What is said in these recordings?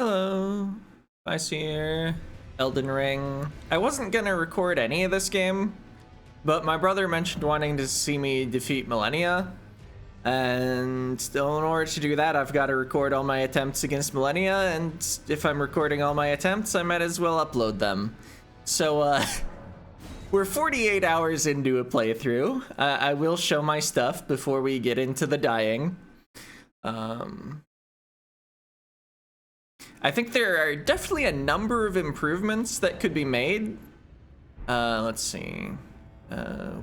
Hello, Vice here. Elden Ring. I wasn't gonna record any of this game, but my brother mentioned wanting to see me defeat Malenia, and still in order to do that, I've got to record all my attempts against Malenia, and if I'm recording all my attempts, I might as well upload them. So, we're 48 hours into a playthrough. I will show my stuff before we get into the dying. I think there are definitely a number of improvements that could be made. Let's see. Where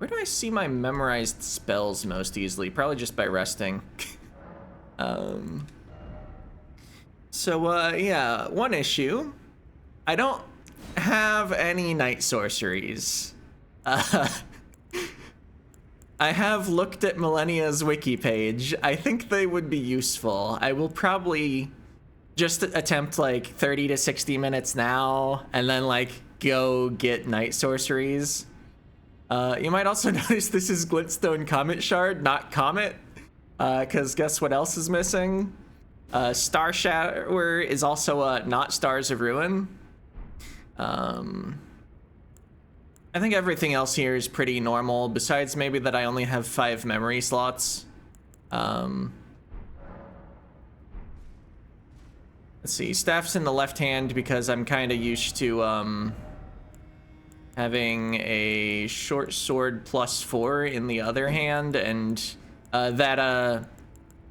do I see my memorized spells most easily? Probably just by resting. Yeah, one issue. I don't have any Night Sorceries. I have looked at Malenia's wiki page. I think they would be useful. I will probably just attempt like 30 to 60 minutes now and then like go get Night Sorceries. You might also notice this is Glintstone Comet Shard, not Comet, because guess what else is missing? Star Shower is also not Stars of Ruin. I think everything else here is pretty normal, besides maybe that I only have 5 memory slots. Let's see, staff's in the left hand because I'm kind of used to having a short sword +4 in the other hand, and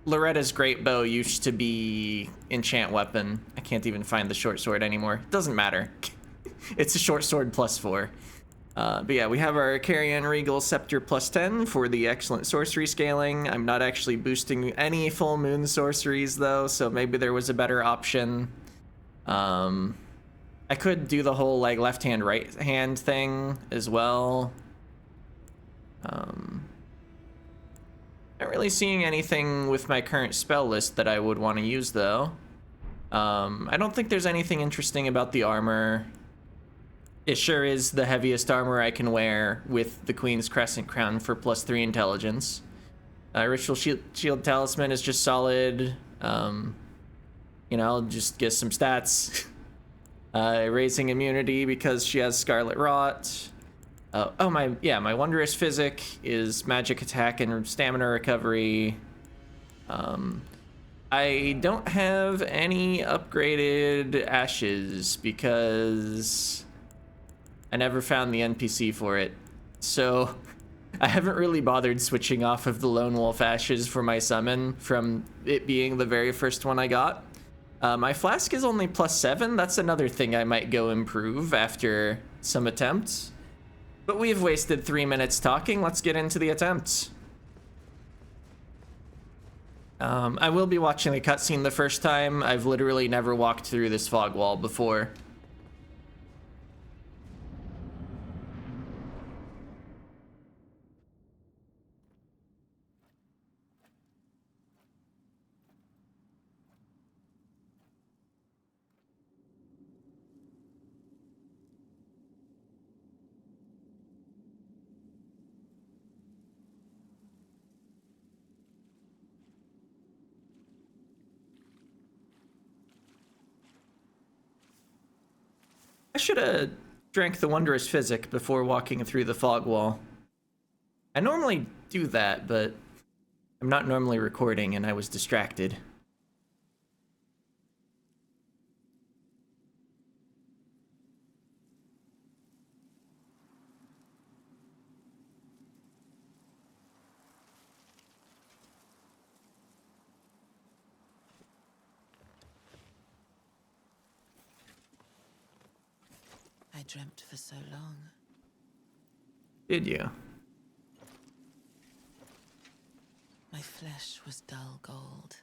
Loretta's great bow used to be enchant weapon. I can't even find the short sword anymore. Doesn't matter. It's a short sword +4. But yeah, we have our Carrion Regal Scepter +10 for the excellent sorcery scaling. I'm not actually boosting any full moon sorceries though, so maybe there was a better option. I could do the whole like left hand, right hand thing as well. Not really seeing anything with my current spell list that I would want to use though. I don't think there's anything interesting about the armor. It sure is the heaviest armor I can wear with the Queen's Crescent Crown for +3 intelligence. Ritual Shield Talisman is just solid. You know, just get some stats. Raising immunity because she has Scarlet Rot. My Wondrous Physic is magic attack and stamina recovery. I don't have any upgraded ashes because I never found the NPC for it, so I haven't really bothered switching off of the Lone Wolf Ashes for my summon from it being the very first one I got. My flask is only +7. That's another thing I might go improve after some attempts. But we've wasted 3 minutes talking. Let's get into the attempts. I will be watching the cutscene the first time. I've literally never walked through this fog wall before. I should have drank the Wondrous Physic before walking through the fog wall. I normally do that, but I'm not normally recording and I was distracted. I dreamt for so long. Did you? My flesh was dull gold,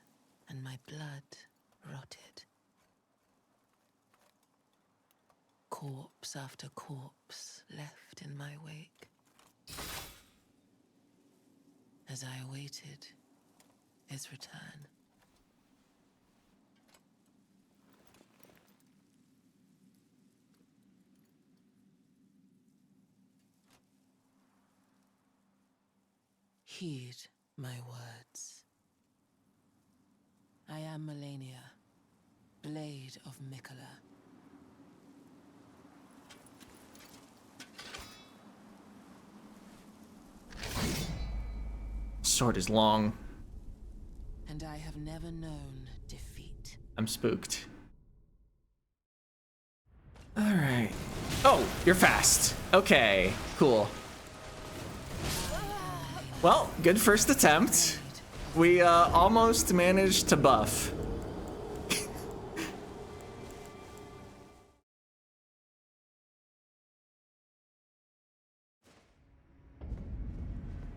and my blood rotted. Corpse after corpse left in my wake. As I awaited his return. Heed my words. I am Malenia, blade of Mikola. Sword is long. And I have never known defeat. I'm spooked. All right. Oh, you're fast. Okay, cool. Well, good first attempt. We almost managed to buff.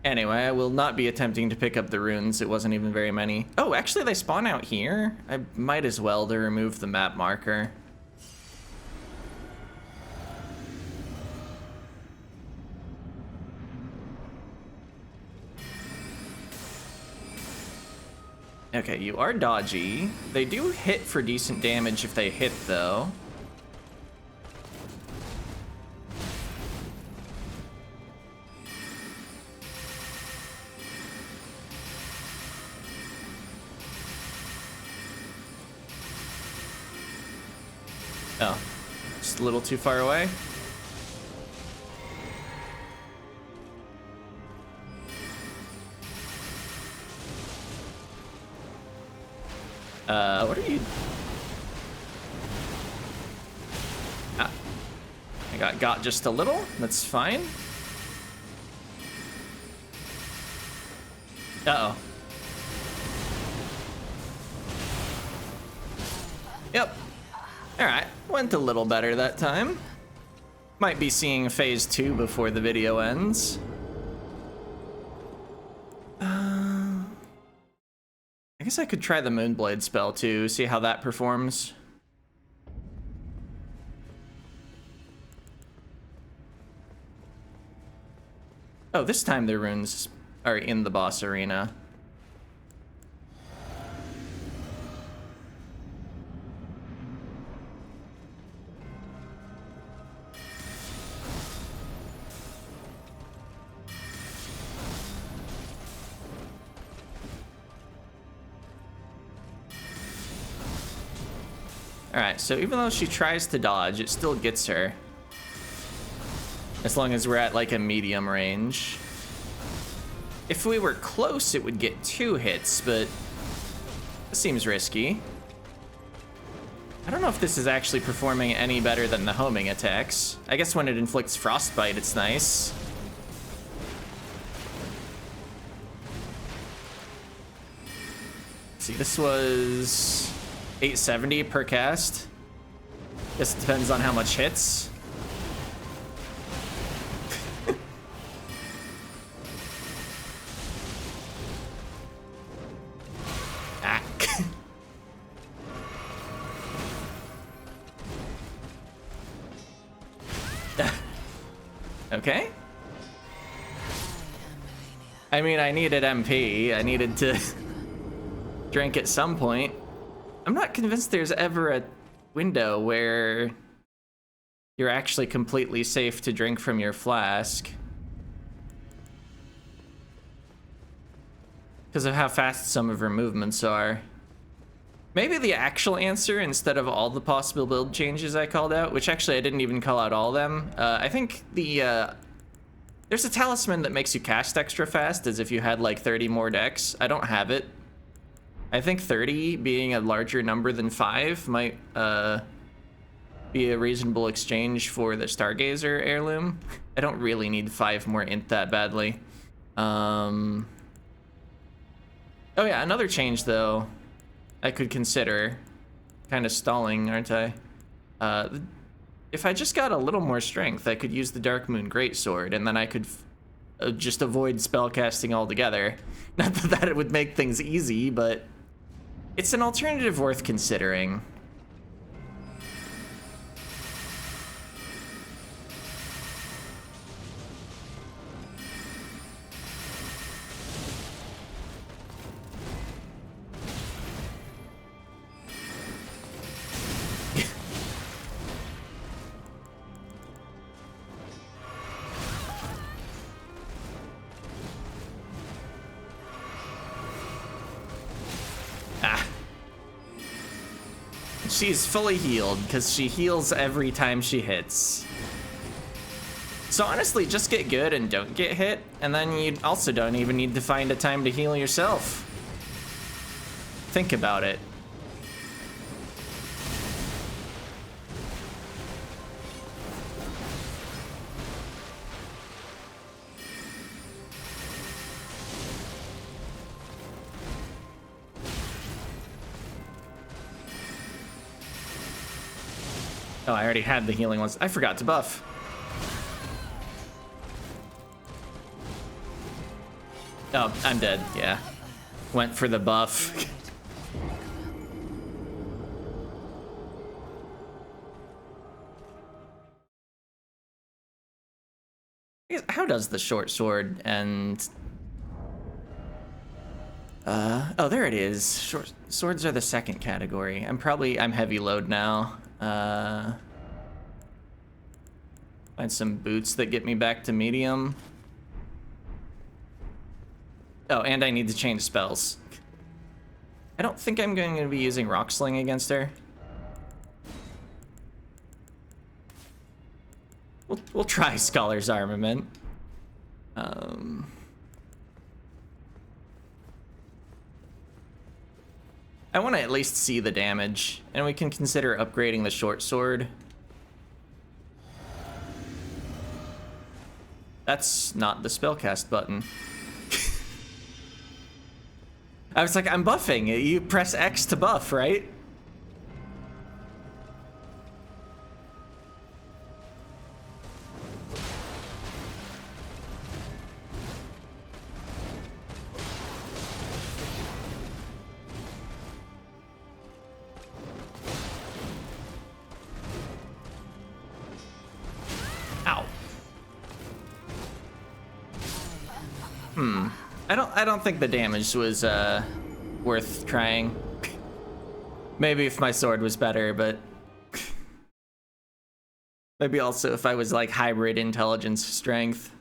Anyway, I will not be attempting to pick up the runes. It wasn't even very many. Oh, actually they spawn out here? I might as well to remove the map marker. Okay, you are dodgy. They do hit for decent damage if they hit, though. Oh, just a little too far away. What are you? Ah, I got just a little. That's fine. Uh-oh. Yep. All right, went a little better that time. Might be seeing phase 2 before the video ends. I guess I could try the Moonblade spell too, see how that performs. Oh, this time the runes are in the boss arena. Alright, so even though she tries to dodge, it still gets her. As long as we're at like a medium range. If we were close, it would get 2 hits, but it seems risky. I don't know if this is actually performing any better than the homing attacks. I guess when it inflicts frostbite, it's nice. Let's see, this was 870 per cast. Guess it depends on how much hits. Ah. Okay. I mean, I needed MP. I needed to drink at some point. I'm not convinced there's ever a window where you're actually completely safe to drink from your flask. Because of how fast some of her movements are. Maybe the actual answer, instead of all the possible build changes I called out, which actually I didn't even call out all of them, I think there's a talisman that makes you cast extra fast, as if you had like 30 more decks. I don't have it. I think 30 being a larger number than 5 might be a reasonable exchange for the Stargazer heirloom. I don't really need 5 more int that badly. Oh yeah, another change though I could consider. Kind of stalling, aren't I? If I just got a little more strength, I could use the Dark Moon Greatsword, and then I could just avoid spellcasting altogether. Not that it would make things easy, but it's an alternative worth considering. She's fully healed because she heals every time she hits. So honestly, just get good and don't get hit, and then you also don't even need to find a time to heal yourself. Think about it. Oh, I already had the healing ones. I forgot to buff. Oh, I'm dead, yeah. Went for the buff. How does the short sword and... oh, there it is. Short swords are the second category. I'm heavy load now. Find some boots that get me back to medium. Oh, and I need to change spells. I don't think I'm going to be using Rock Sling against her. We'll try Scholar's Armament. I want to at least see the damage, and we can consider upgrading the short sword. That's not the spellcast button. I was like, I'm buffing. You press X to buff, right? Ow. I don't think the damage was worth trying. Maybe if my sword was better, but maybe also if I was like hybrid intelligence strength.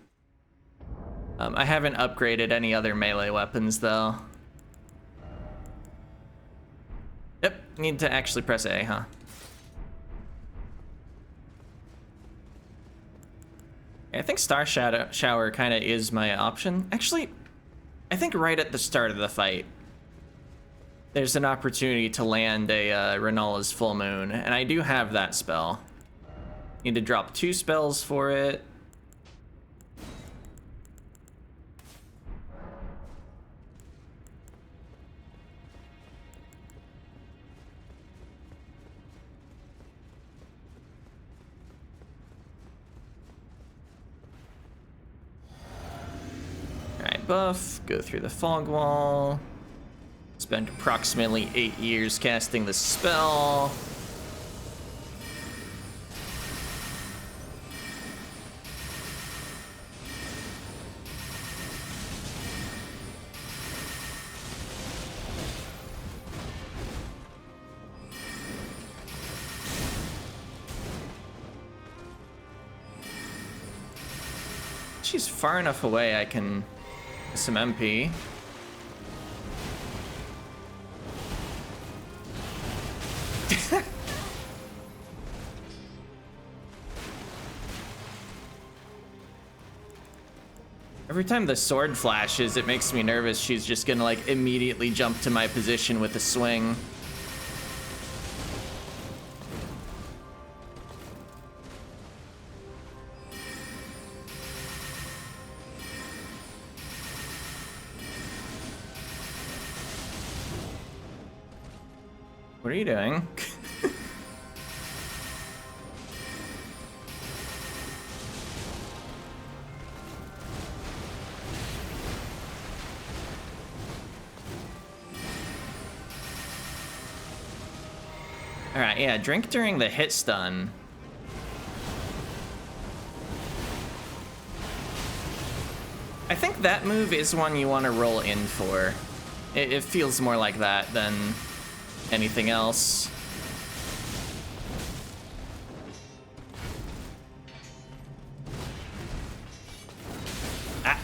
I haven't upgraded any other melee weapons though. Yep, need to actually press A, huh? I think Star Shower kind of is my option. Actually, I think right at the start of the fight, there's an opportunity to land a Renala's Full Moon, and I do have that spell. Need to drop 2 spells for it. Alright, buff, go through the fog wall. Spend approximately 8 years casting the spell. She's far enough away I can get some MP. Every time the sword flashes, it makes me nervous she's just gonna like immediately jump to my position with a swing. What are you doing? Alright, yeah, drink during the hit stun. I think that move is one you want to roll in for. It feels more like that than anything else. Ah.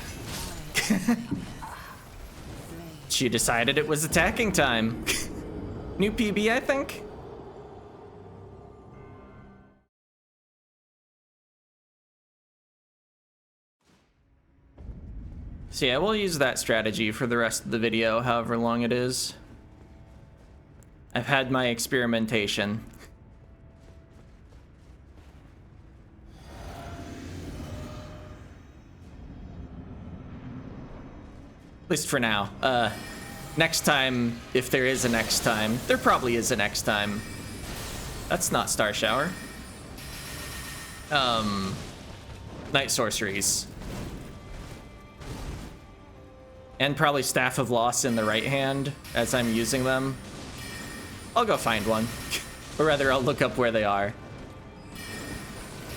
She decided it was attacking time. New PB, I think? So yeah, we'll use that strategy for the rest of the video, however long it is. I've had my experimentation. At least for now. Next time, if there is a next time, there probably is a next time. That's not Star Shower. Night Sorceries. And probably Staff of Loss in the right hand as I'm using them. I'll go find one. Or rather, I'll look up where they are.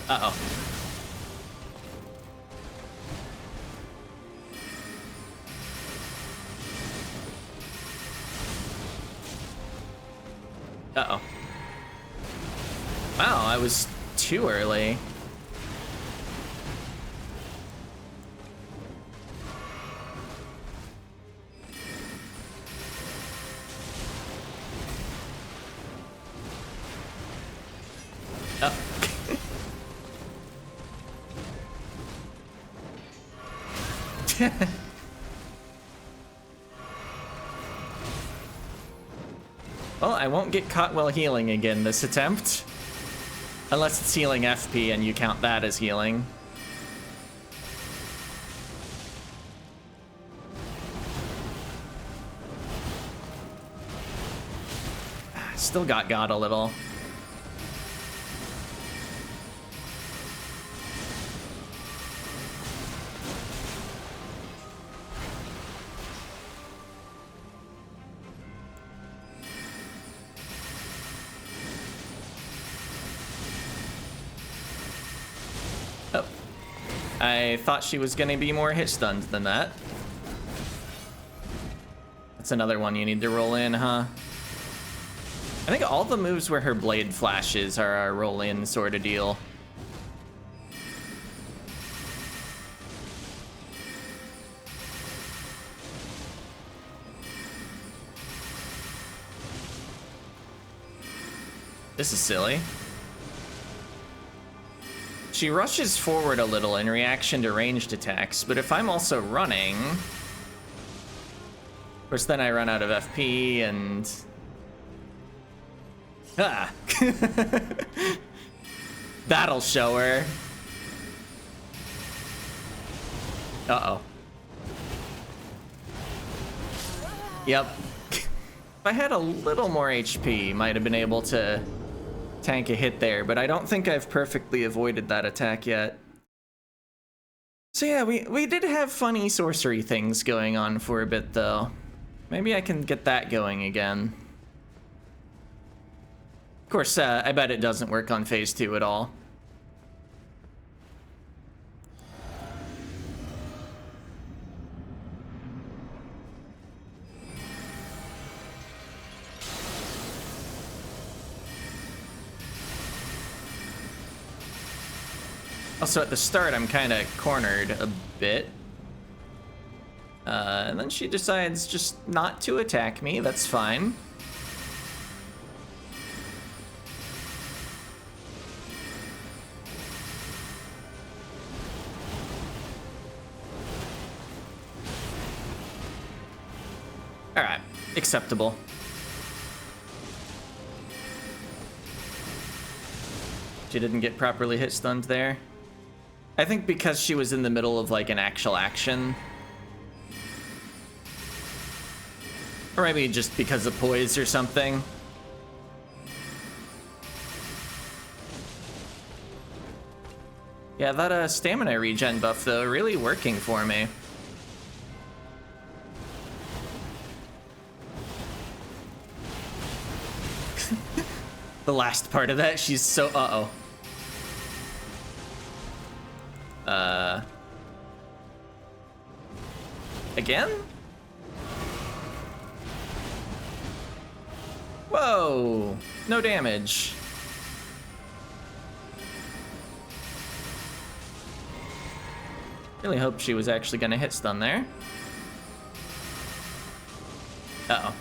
Uh-oh. Uh-oh. Wow, I was too early. Oh. Well, I won't get caught while healing again this attempt. Unless it's healing FP and you count that as healing. Still got a little. I thought she was gonna be more hit stunned than that. That's another one you need to roll in, huh? I think all the moves where her blade flashes are a roll in sort of deal. This is silly. She rushes forward a little in reaction to ranged attacks, but if I'm also running... Of course, then I run out of FP and... Ah! That'll show her. Uh-oh. Yep. If I had a little more HP, might have been able to tank a hit there, but I don't think I've perfectly avoided that attack yet. So yeah, we did have funny sorcery things going on for a bit, though. Maybe I can get that going again. Of course, I bet it doesn't work on phase 2 at all. Also, at the start, I'm kind of cornered a bit. And then she decides just not to attack me. That's fine. All right, acceptable. She didn't get properly hit stunned there. I think because she was in the middle of like an actual action. Or maybe just because of poise or something. Yeah, that stamina regen buff though, really working for me. The last part of that, she's so, uh-oh. Again? Whoa, no damage. Really hoped she was actually gonna hit stun there. Uh-oh.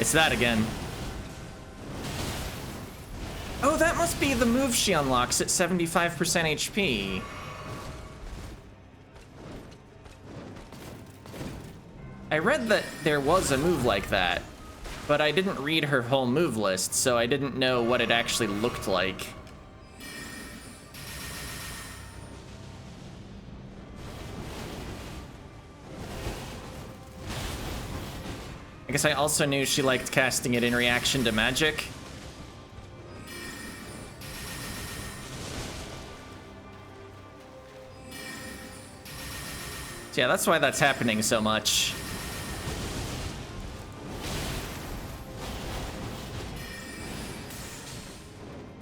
It's that again. Oh, that must be the move she unlocks at 75% HP. I read that there was a move like that, but I didn't read her whole move list, so I didn't know what it actually looked like. I guess I also knew she liked casting it in reaction to magic. So yeah, that's why that's happening so much.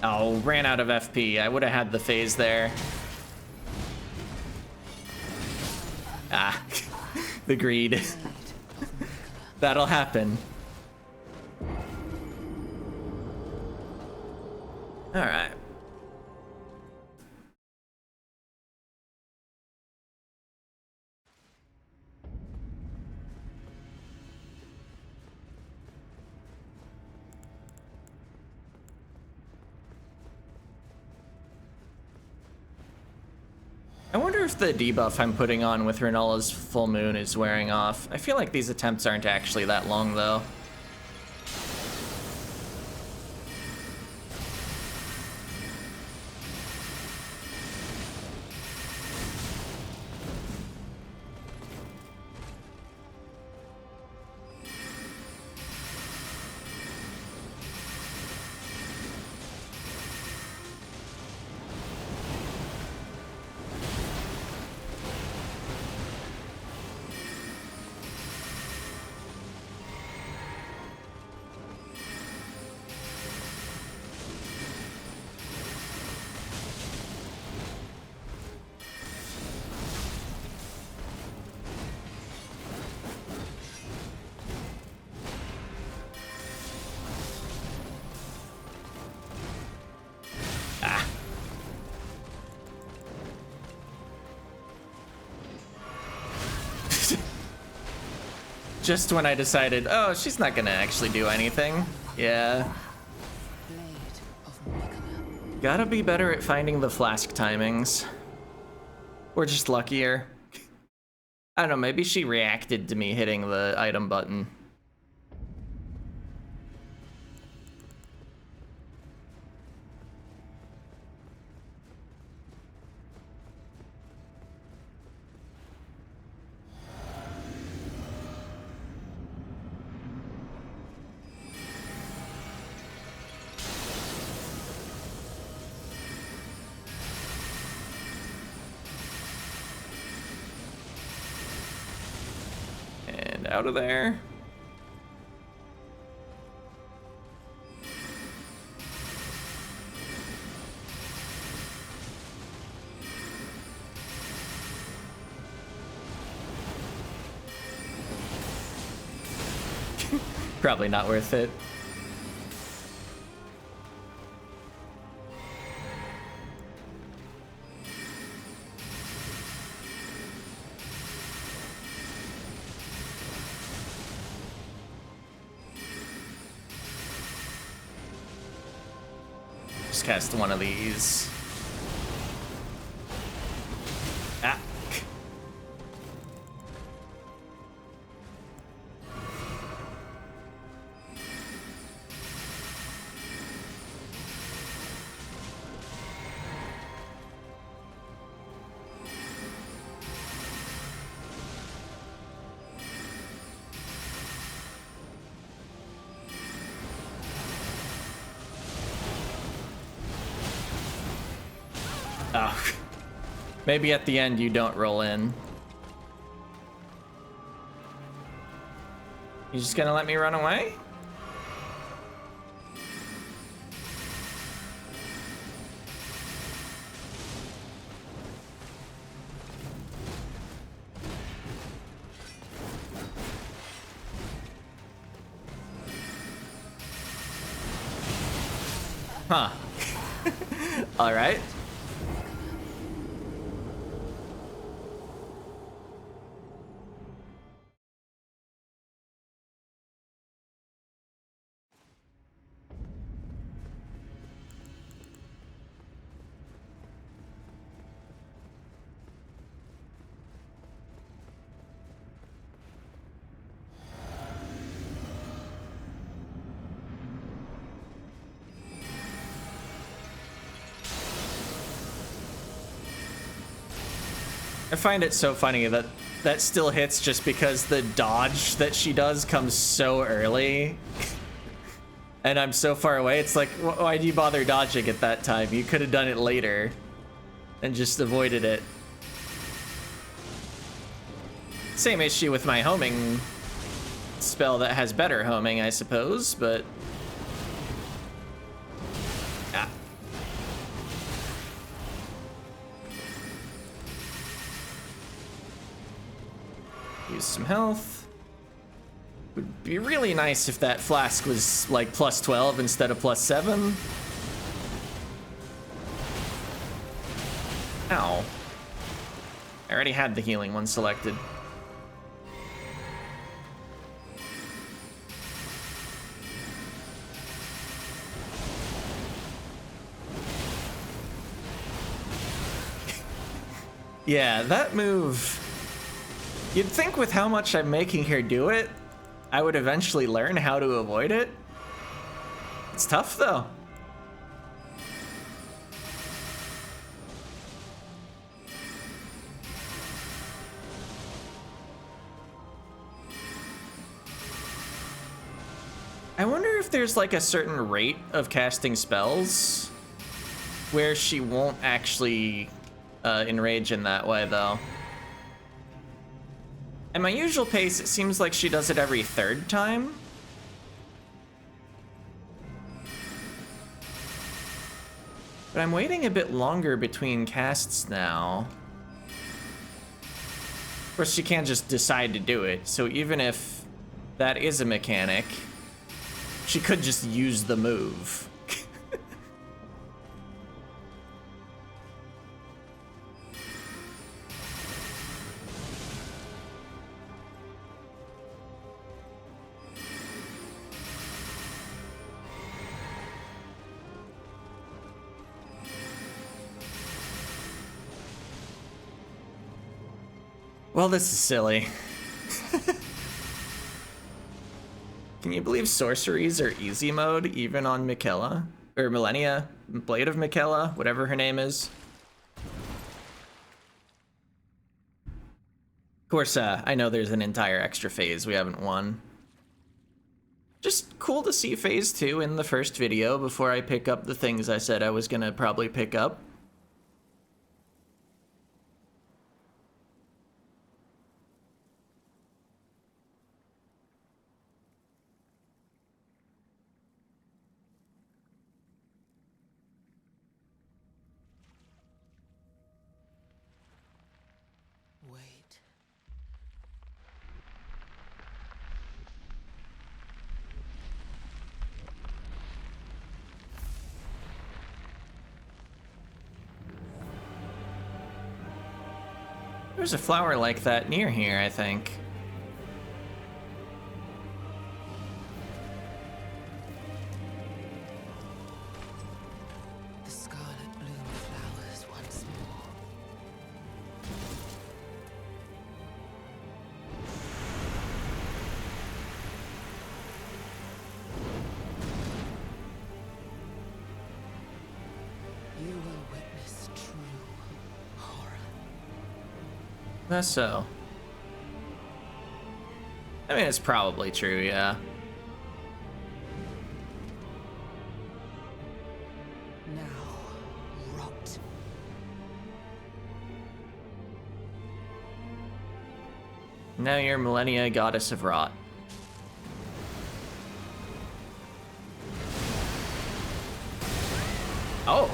Oh, ran out of FP. I would have had the phase there. Ah, the greed. That'll happen. All right. I wonder if the debuff I'm putting on with Renaula's full moon is wearing off. I feel like these attempts aren't actually that long, though. Just when I decided, oh, she's not gonna actually do anything. Yeah. Gotta be better at finding the flask timings. Or just luckier. I don't know, maybe she reacted to me hitting the item button. And out of there. Probably not worth it. Just cast one of these. Ah. Oh. Maybe at the end you don't roll in. You just gonna let me run away? Huh. All right. I find it so funny that that still hits just because the dodge that she does comes so early. And I'm so far away, it's like, why'd you bother dodging at that time? You could have done it later and just avoided it. Same issue with my homing spell that has better homing, I suppose, but... yeah. Use some health. Would be really nice if that flask was like plus 12 instead of plus 7. Ow. I already had the healing one selected. Yeah, that move... you'd think with how much I'm making her do it, I would eventually learn how to avoid it. It's tough, though. I wonder if there's like a certain rate of casting spells where she won't actually enrage in that way, though. At my usual pace, it seems like she does it every third time. But I'm waiting a bit longer between casts now. Of course, she can't just decide to do it, so even if that is a mechanic, she could just use the move. Well, this is silly. Can you believe sorceries are easy mode even on Michaela? Or Malenia? Blade of Michaela? Whatever her name is. Of course, I know there's an entire extra phase we haven't won. Just cool to see phase 2 in the first video before I pick up the things I said I was gonna probably pick up. Wait. There's a flower like that near here, I think. The scarlet bloom flowers once more. You will witness true horror. That's so. I mean, it's probably true, yeah. Now, rot. Now you're Malenia, goddess of rot. Oh.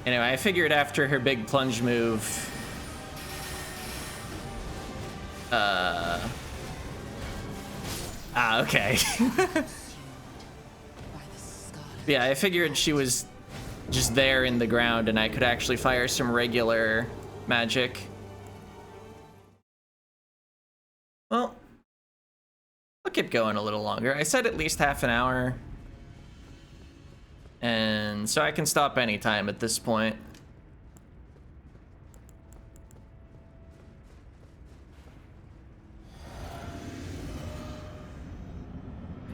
Anyway, I figured after her big plunge move, okay. Yeah, I figured she was just there in the ground and I could actually fire some regular magic. Well, I'll keep going a little longer. I said at least half an hour. And so I can stop anytime at this point.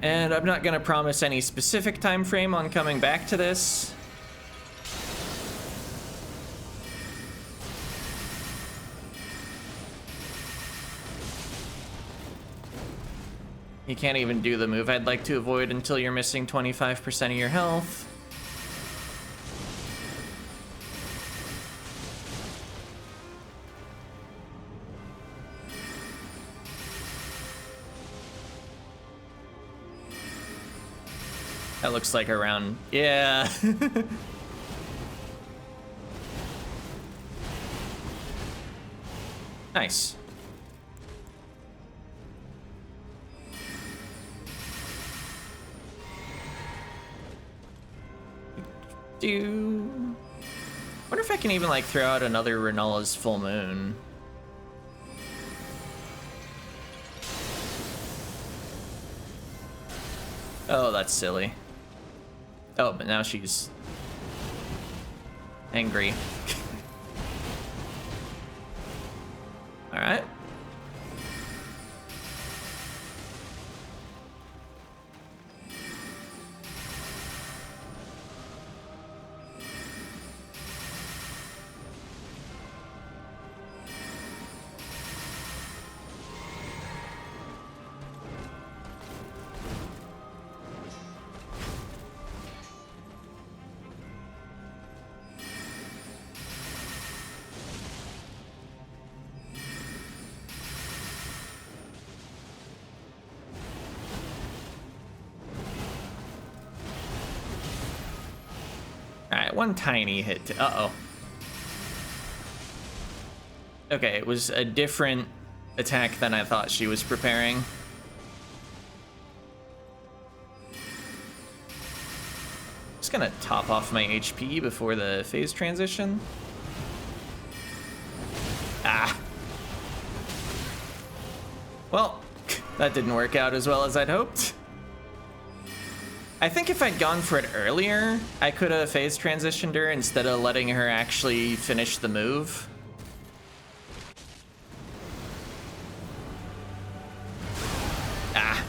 And I'm not gonna promise any specific time frame on coming back to this. You can't even do the move I'd like to avoid until you're missing 25% of your health. That looks like around, yeah. Nice. Wonder if I can even like throw out another Renala's full moon. Oh, that's silly. Oh, but now she's angry. All right. Alright, one tiny hit. Uh-oh. Okay, it was a different attack than I thought she was preparing. Just gonna top off my HP before the phase transition. Ah. Well, that didn't work out as well as I'd hoped. I think if I'd gone for it earlier, I could have phase transitioned her instead of letting her actually finish the move. Ah.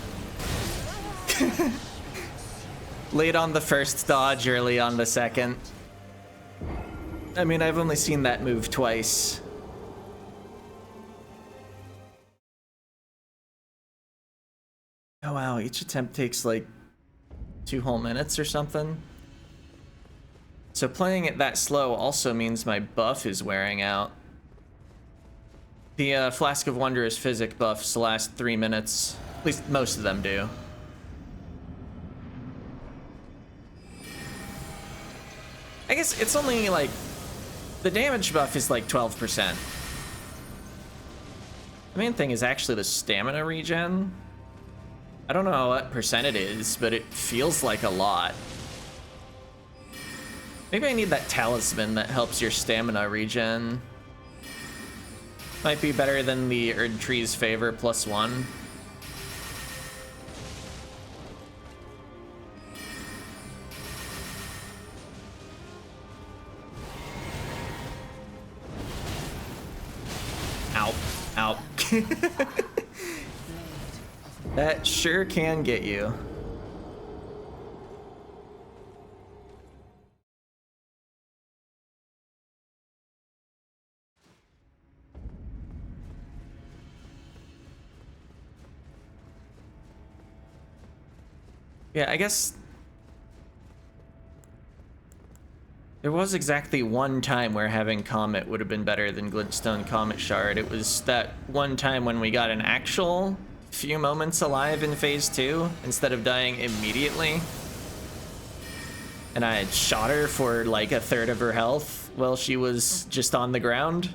Late on the first dodge, early on the second. I mean, I've only seen that move twice. Oh wow, each attempt takes like 2 whole minutes or something. So playing it that slow also means my buff is wearing out. The Flask of Wondrous Physic buffs last 3 minutes. At least most of them do. I guess it's only like... the damage buff is like 12%. The main thing is actually the stamina regen. I don't know what percent it is, but it feels like a lot. Maybe I need that talisman that helps your stamina regen. Might be better than the Erdtree's Favor +1. Ow. Ow. That sure can get you. Yeah, I guess there was exactly one time where having Comet would have been better than Glintstone Comet Shard. It was that one time when we got an actual few moments alive in phase 2 instead of dying immediately. And I had shot her for like a third of her health while she was just on the ground.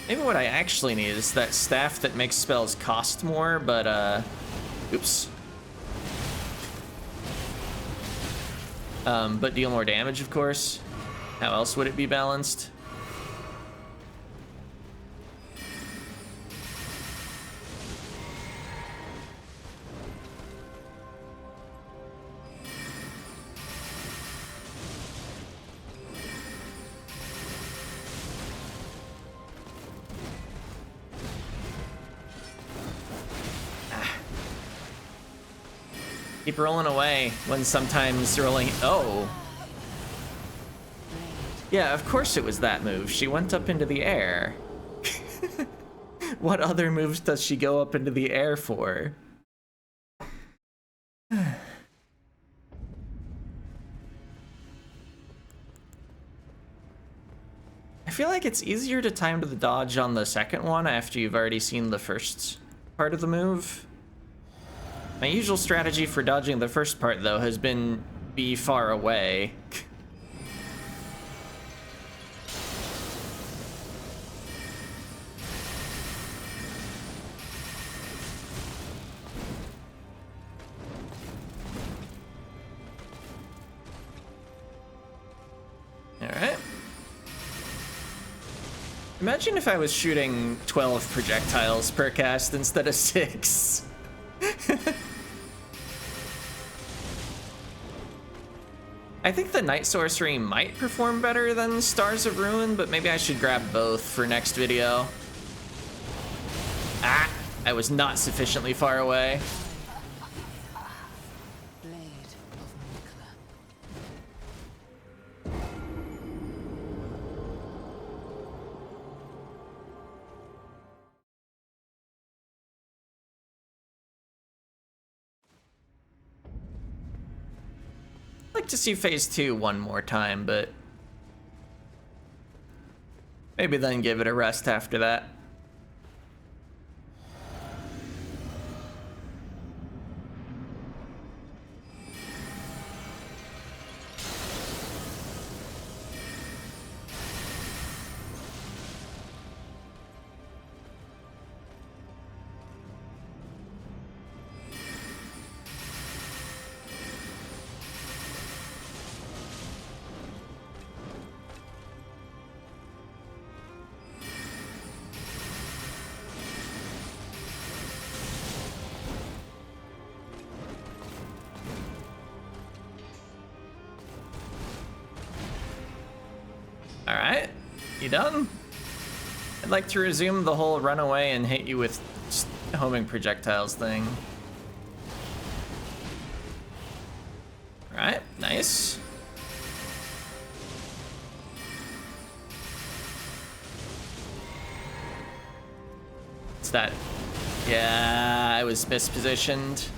Maybe what I actually need is that staff that makes spells cost more, but oops. But deal more damage, of course. How else would it be balanced? Keep rolling away when sometimes rolling. Oh. Yeah, of course it was that move. She went up into the air. What other moves does she go up into the air for? I feel like it's easier to time the dodge on the second one after you've already seen the first part of the move. My usual strategy for dodging the first part, though, has been be far away. Alright. Imagine if I was shooting 12 projectiles per cast instead of 6. I think the Night Sorcery might perform better than Stars of Ruin, but maybe I should grab both for next video. Ah! I was not sufficiently far away. I'd like to see phase 2 one more time, but maybe then give it a rest after that. Alright, you done? I'd like to resume the whole run away and hit you with homing projectiles thing. Alright, nice. What's that? Yeah, I was mispositioned.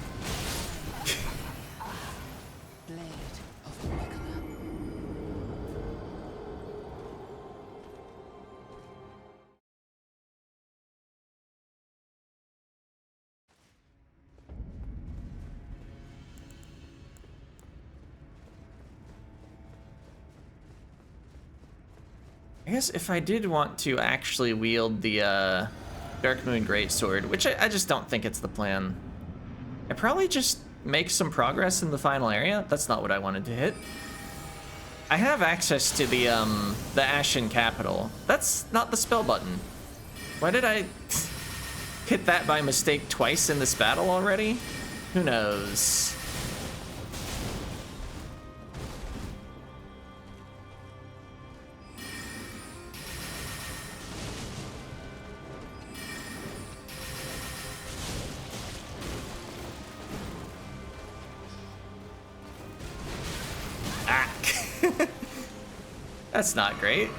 I guess if I did want to actually wield the Dark Moon Greatsword, which I just don't think it's the plan, I'd probably just make some progress in the final area. That's not what I wanted to hit. I have access to the Ashen Capital. That's not the spell button. Why did I hit that by mistake twice in this battle already? Who knows? That's not great.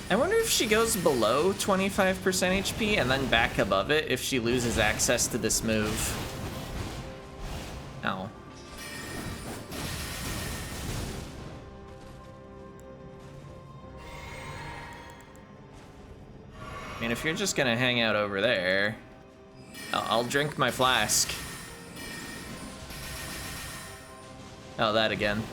I wonder if she goes below 25% HP and then back above it if she loses access to this move. Ow. I mean, if you're just gonna hang out over there, I'll drink my flask. Oh, that again.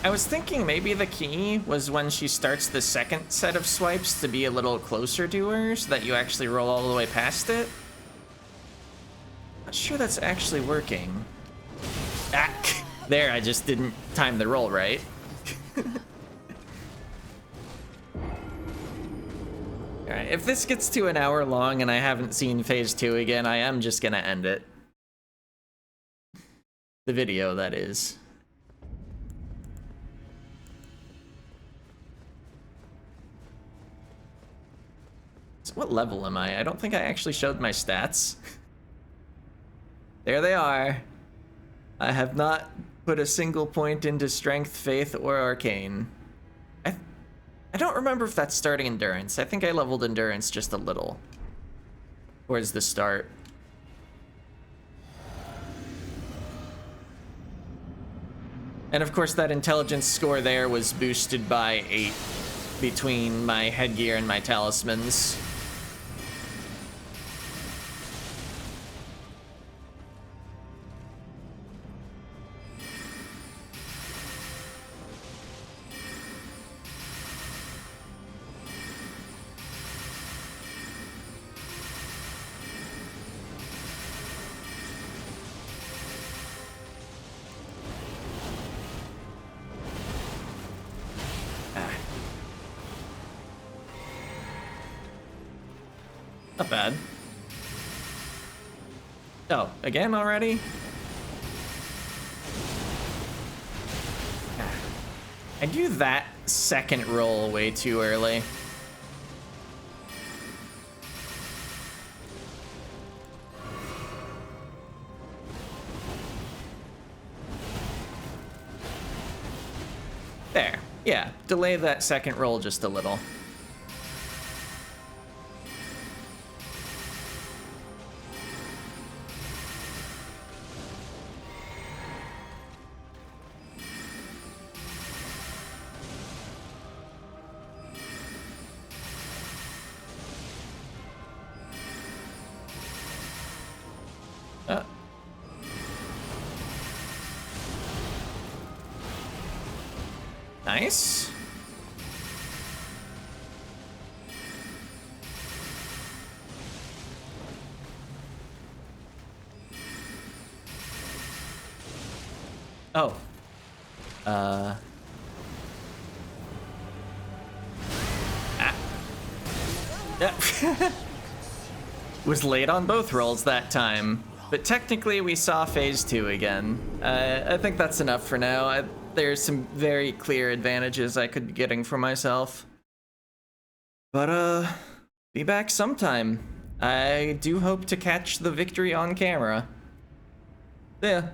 I was thinking maybe the key was when she starts the second set of swipes to be a little closer to her so that you actually roll all the way past it. Not sure that's actually working. Ah, there, I just didn't time the roll right. Alright, if this gets to an hour long and I haven't seen phase 2 again, I am just gonna end it. The video, that is. So what level am I? I don't think I actually showed my stats. There they are. I have not put a single point into Strength, Faith, or Arcane. I don't remember if that's starting Endurance. I think I leveled Endurance just a little. Towards the start. And of course that intelligence score there was boosted by 8 between my headgear and my talismans. Not bad. Oh, again already? I do that second roll way too early. There. Yeah, delay that second roll just a little. Nice. Oh. Ah. Yeah. Was late on both rolls that time, but technically we saw phase 2 again. I think that's enough for now. There's some very clear advantages I could be getting for myself. But, be back sometime. I do hope to catch the victory on camera. Yeah.